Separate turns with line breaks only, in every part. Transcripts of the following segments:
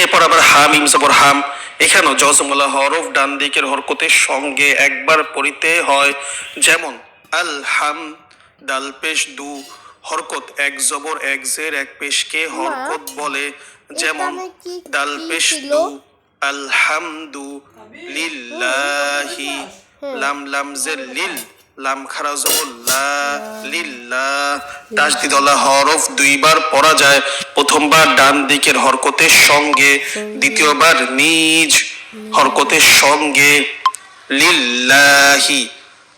এরপর আবার হাম ইম জবর হাম, এখানেও জজমলা হরফ ডান দিকের হরকতের সঙ্গে একবার পড়িতে হয়। যেমন আল হাম, ডাল পেশ দু, হরকত এক জবর এক জের এক পেশকে হরকত বলে। যেমন ডাল পেশ দু আলহামদু লিল্লাহি, লাম লাম জের লিল, লাম খারা জবর লা, লিল্লাহ। তাসদিদওয়ালা হরফ দুইবার পড়া যায়, প্রথমবার ডান দিকের হরকতের সঙ্গে, দ্বিতীয়বার নিজ হরকতের সঙ্গে। লিল্লাহি,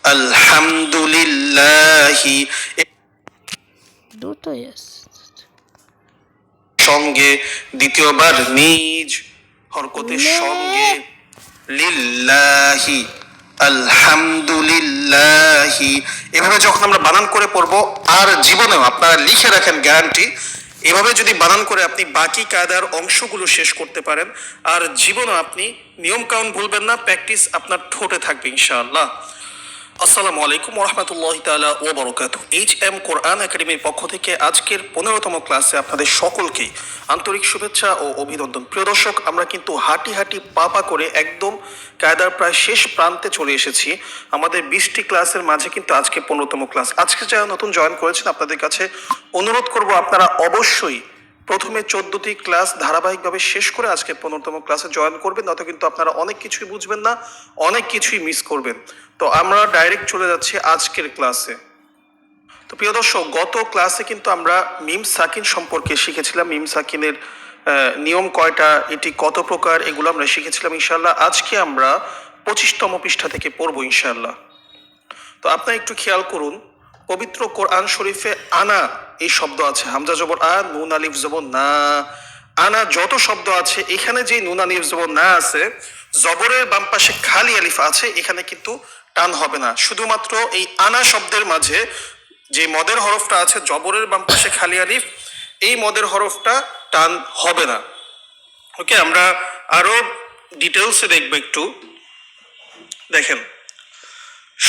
আলহামদুলিল্লাহি
দুটো
সঙ্গে, দ্বিতীয়বার নিজ হরকতের সঙ্গে। লিল্লাহি, আলহামদুলিল্লাহি। এভাবে যখন আমরা বানান করে পড়বো, আর জীবনেও আপনারা লিখে রাখেন গ্যারান্টি, এভাবে যদি বানান করে আপনি বাকি কায়দার অংশগুলো শেষ করতে পারেন, আর জীবনে আপনি নিয়ম কানুন ভুলবেন না, প্র্যাকটিস আপনার ঠোঁটে থাকবে ইনশাআল্লাহ। আসসালামু আলাইকুম ওরহমতুল্লাহি তাআলা ওয়া বারাকাতুহু। HM কোরআন একাডেমির পক্ষ থেকে আজকের 15তম ক্লাসে আপনাদের সকলকেই আন্তরিক শুভেচ্ছা ও অভিনন্দন। প্রিয় দর্শক, আমরা কিন্তু হাঁটি হাঁটি পা করে একদম কায়দার প্রায় শেষ প্রান্তে চলে এসেছি। আমাদের 20টি ক্লাসের মাঝে কিন্তু আজকে 15তম ক্লাস। আজকে যারা নতুন জয়েন করেছেন, আপনাদের কাছে অনুরোধ করব আপনারা অবশ্যই প্রথমে 14টি ক্লাস ধারাবাহিকভাবে শেষ করে আজকে 15তম ক্লাসে জয়েন করবেন, নয়তো কিন্তু আপনারা অনেক কিছুই বুঝবেন না, অনেক কিছুই মিস করবেন। তো আমরা ডাইরেক্ট চলে যাচ্ছি আজকের ক্লাসে। তো প্রিয় দর্শক, গত ক্লাসে কিন্তু আমরা মিম সাকিন সম্পর্কে শিখেছিলাম, মিম সাকিনের নিয়ম কয়টা, এটি কত প্রকার, এগুলো আমরা শিখেছিলাম। ইনশাআল্লাহ আজকে আমরা 25তম পৃষ্ঠা থেকে পড়বো ইনশাআল্লাহ। তো আপনারা একটু খেয়াল করুন, পবিত্র কোরআন শরীফে আনা এই শব্দ আছে, হামজা জবর আ, নুন আলিফ জবর না। আনা যত শব্দ আছে, এখানে যে নুন আলিফ জবর না আছে, জবরের বাম পাশে খালি আলিফ আছে, এখানে কিন্তু টান হবে না। শুধুমাত্র এই আনা শব্দের মাঝে যে মদের হরফটা আছে, জবরের বাম পাশে খালি আলিফ, এই মদের হরফটা টান হবে না। ওকে, আমরা আরো ডিটেলসে দেখবো একটু। দেখেন,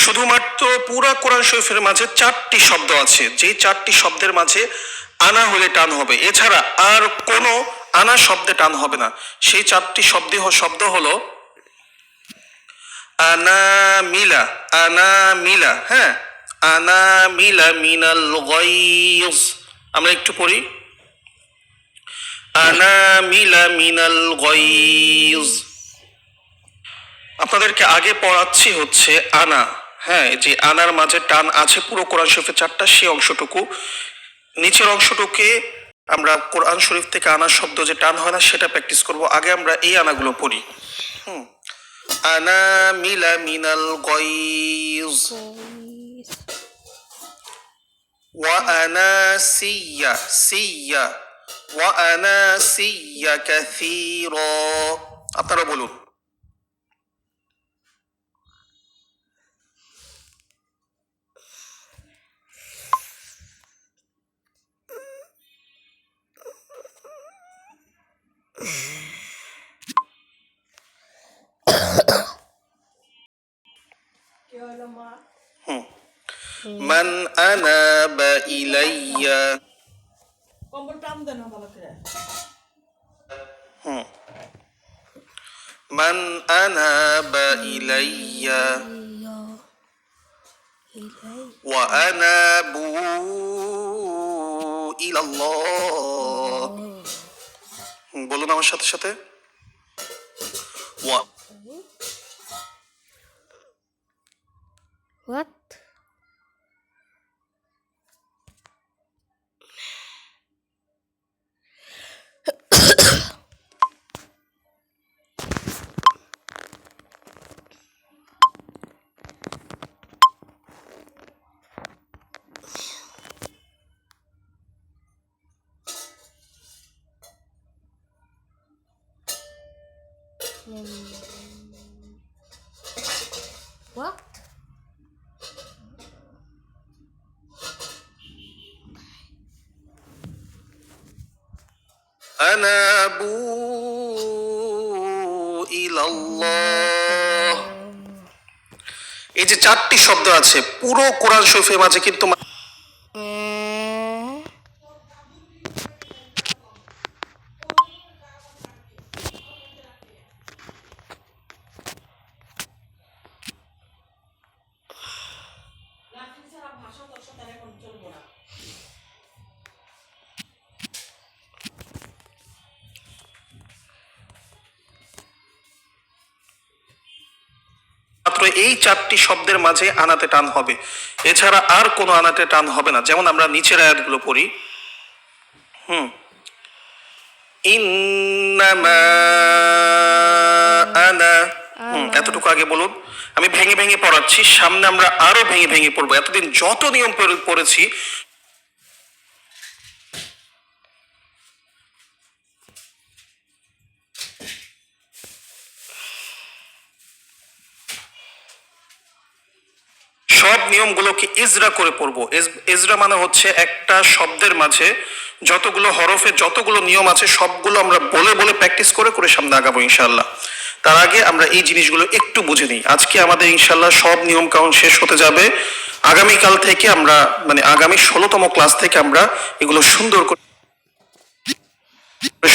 শুধুমাত্র পুরা কোরআন শরীফের মাঝে 4টি শব্দ আছে, যে 4টি শব্দের মাঝে আনা হলে টান হবে, এছাড়া আর কোনো আনা শব্দে টান হবে না। সেই 4টি শব্দ হলো আনামিলা, আনামিলা, হ্যাঁ, আনামিলা মিনাল গায়জ। আমরা একটু পড়ি, আনামিলা মিনাল গায়জ। আপনাদেরকে আগে পড়াচ্ছি হচ্ছে আনা, হ্যাঁ, যে আনার মাঝে টান আছে পুরো কোরআন শরীফে 4টা, সেই অংশটুকু। নিচের অংশটুকে আমরা কোরআন শরীফ থেকে আনা শব্দ যে টান হয় না, সেটা প্র্যাকটিস করব। আগে আমরা এই আনাগুলো পড়ি। আনা মিলা মিনাল গায়জ, ওয়া আনাসিয়া সিয়া, ওয়া আনাসিয়া কাসীরা। আপনারা বলুন। মান আনাবা ইলাইয়া, মান আনাবা ইলাইয়া ওয়া আনাবু ইলাল্লাহ। বলুন আমার সাথে সাথে,
What? What?
আনাবু ইলাল্লাহ। এই যে 4টি শব্দ আছে পুরো কোরআন শরীফের মাঝে, কিন্তু মাত্র এই 4টি শব্দের মাঝে আনাতে টান হবে, এছাড়া আর কোনো আনাতে টান হবে না। যেমন আমরা নিচের আয়াতগুলো পড়ি। ইন্নামা আনা, এতটুকু আগে বলুন। আমি ভেঙে ভেঙে পড়াচ্ছি, সামনে আমরা আরো ভেঙে ভেঙে পড়বো। এতদিন যত নিয়ম পড়েছি সব নিয়মগুলোকে ইজরা করে পড়বো। ইজরা মানে হচ্ছে একটা শব্দের মাঝে যতগুলো হরফে যতগুলো নিয়ম আছে সবগুলো আমরা বলে বলে প্র্যাকটিস করে করে সামনে আগাবো ইনশাল্লাহ। তার আগে আমরা এই জিনিসগুলো একটু বুঝে নিই। আজকে আমাদের ইনশাল্লাহ সব নিয়ম কানুন শেষ হতে যাবে। আগামীকাল থেকে আমরা মানে আগামী 16তম ক্লাস থেকে আমরা এগুলো সুন্দর করে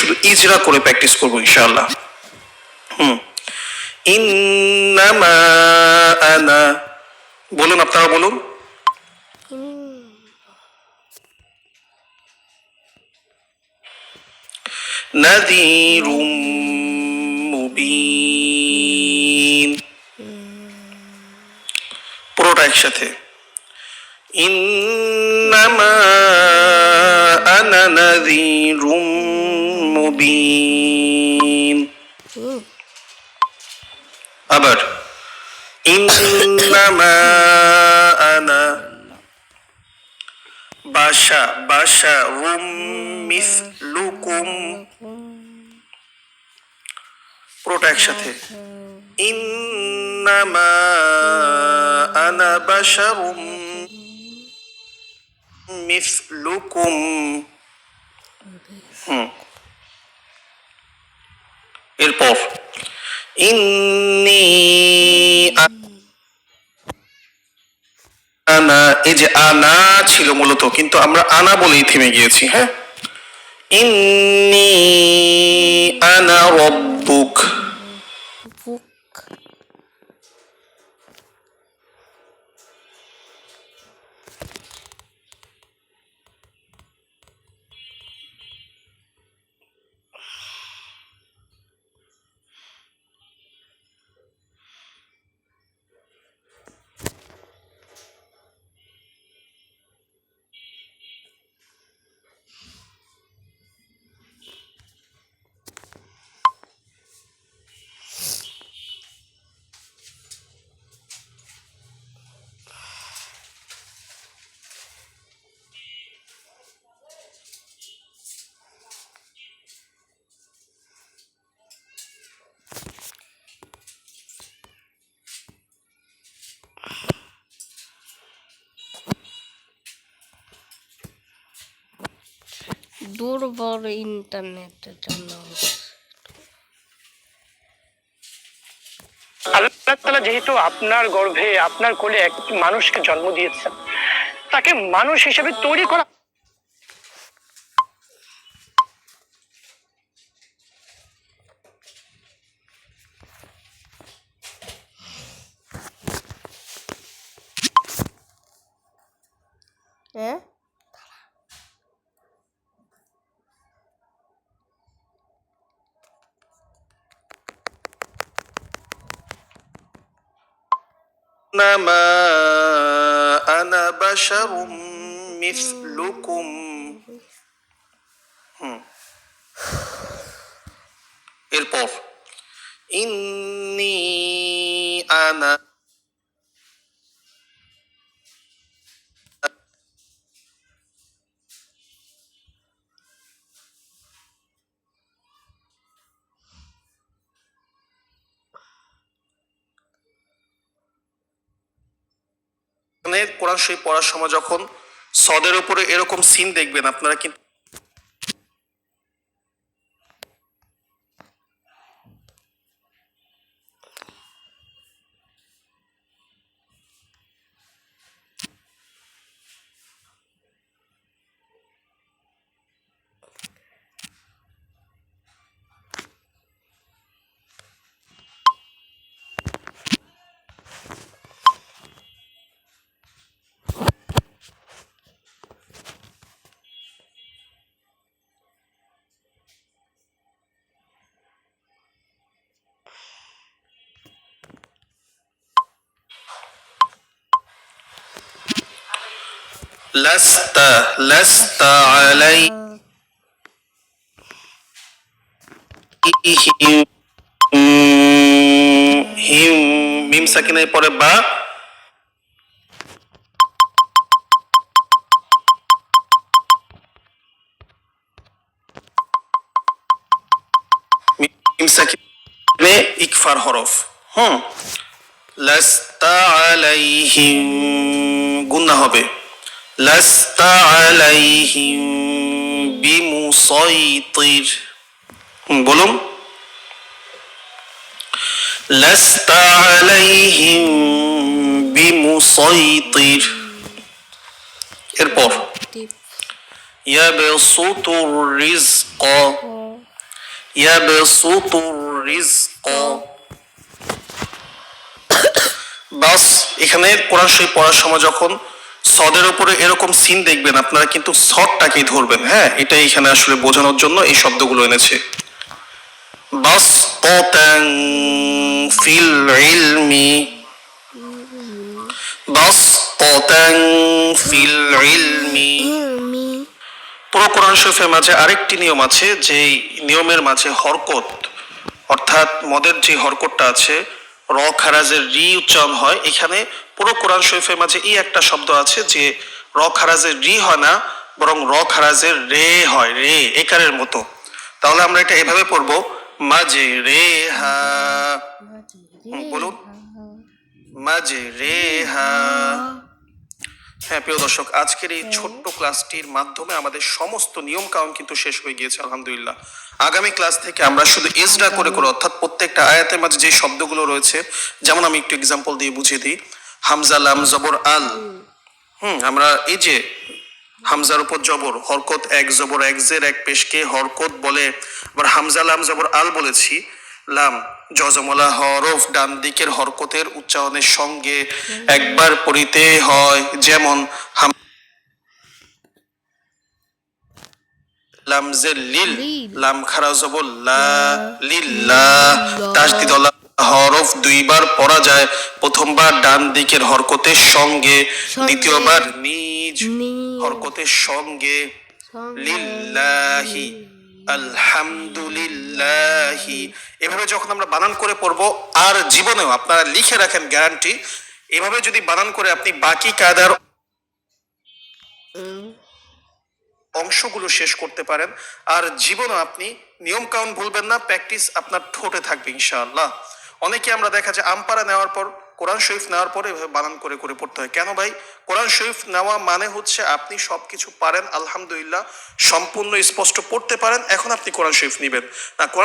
শুধু ইজরা করে প্র্যাকটিস করবো ইনশাল্লাহ। ইন্নামা আনা, বলুন, আপনারা বলুন। নাযীরুম মুবিন, পুরোটা একসাথে। ইন্নামা আনা নাযীরুম মুবিন। আবার ইন্নামা আনা বাশারুম মিসলুকুম, পুরোটা একসাথে। ইন্নামা আনা বাশারুম মিসলুকুম। এরপর ইন্নী আনা, এই যে আনা ছিল মূলত, কিন্তু আমরা আনা বলেই থেমে গিয়েছি। হ্যাঁ, ইন্নী আনা রব্বুক।
দুর্বল ইন্টারনেটের জন্য।
আল্লাহ তাআলা যেহেতু আপনার গর্ভে আপনার কোলে এক মানুষকে জন্ম দিয়েছেন, তাকে মানুষ হিসেবে তৈরি করা
হ্যাঁ,
ইন্নামা আনা বাশারুম মিসলুকুম। এরপর ইন্নী আনা, কোরআন শরীফ পড়ার সময় যখন সদের উপরে এরকম সিন দেখবেন আপনারা কিন্তু লাস্তা লাস্তা আলাইহিম হিম মিম সাকিনের পরে বা মিম সাকিনে ইকফার হরফ। লাস্তা আলাইহিম গুন্না হবে লাস্তা আলাইহিম বিমুসাইতির। বলুন লাস্তা আলাইহিম বিমুসাইতির। এরপর
টিপ
ইয়াবসুতুর রিজক ইয়াবসুতুর রিজক। বাস এখানে কোরআন শরীফ পড়ার সময় যখন সদের উপরে এরকম সিন দেখবেন আপনারা কিন্তু সদটাকেই ধরবেন। হ্যাঁ, এটাই এখানে আসলে বোঝানোর জন্য এই শব্দগুলো এনেছে। বাস ততাং ফিল ইলমি বাস ততাং ফিল ইলমি।
মি
পুরো কোরআন শরীফের মাঝে আরেকটি নিয়ম আছে, যে নিয়মের মাঝে হরকত অর্থাৎ মদের যে হরকতটা আছে র খারাজের রি উচ্চারণ হয়। এখানে পুরো কোরআন শরীফের মাঝে এই একটা শব্দ আছে যে র খারাজের রি হয় না, বরং র খারাজের রে হয়, রে একারের মতো। তাহলে আমরা এটা এভাবে পড়বো মাঝে রে হা। বলুন মাঝে রে হা। হ্যাঁ প্রিয় দর্শক, আজকের এই ছোট্ট ক্লাসটির মাধ্যমে আমাদের সমস্ত নিয়ম কানুন কিন্তু শেষ হয়ে গিয়েছে আলহামদুলিল্লাহ। আগামী ক্লাস থেকে আমরা শুধু ইজরা করে করে অর্থাৎ প্রত্যেকটা আয়াতের মাঝে যে শব্দগুলো রয়েছে, যেমন আমি একটু এক্সাম্পল দিয়ে বুঝিয়ে দিই। হামজা লাম জবর আল, আমরা এই যে হামজার উপর জবর হরকত এক জবর এক জের এক পেশকে হরকত বলে। আবার হামজা লাম জবর আল বলেছি, লাম জজমলা হরফ ডান দিকের হরকতের উচ্চারণের সঙ্গে একবার পড়িতে হয়, যেমন লামজের লিল লাম খারা জবর লা লিল্লাহ। তাসদিদ হরফ দুইবার পড়া যায়, প্রথমবার ডান দিকের হরকতের সঙ্গে, দ্বিতীয়বার নিজ হরকতের সঙ্গে। লিল্লাহি আলহামদুলিল্লাহি, এভাবে যখন আমরা বানান করে পড়বো, আর জীবনেও আপনারা লিখে রাখেন গ্যারান্টি, এভাবে যদি বানান করে আপনি বাকি কায়দার অংশগুলো শেষ করতে পারেন, আর জীবনও আপনি নিয়ম কানুন ভুলবেন না, প্র্যাকটিস আপনার ঠোঁটে থাকবে ইনশাআল্লাহ। অনেকে আমরা দেখা যায় আমপারা নেওয়ার পর কোরআন শরীফ নেওয়ার পরে এভাবে বানান করে করে পড়তে হয়। কেন ভাই? কোরআন শরীফ নেওয়া মানে হচ্ছে আপনি সবকিছু পারেন আলহামদুলিল্লাহ, সম্পূর্ণ স্পষ্ট পড়তে পারেন, এখন আপনি কোরআন শরীফ নিবেন না।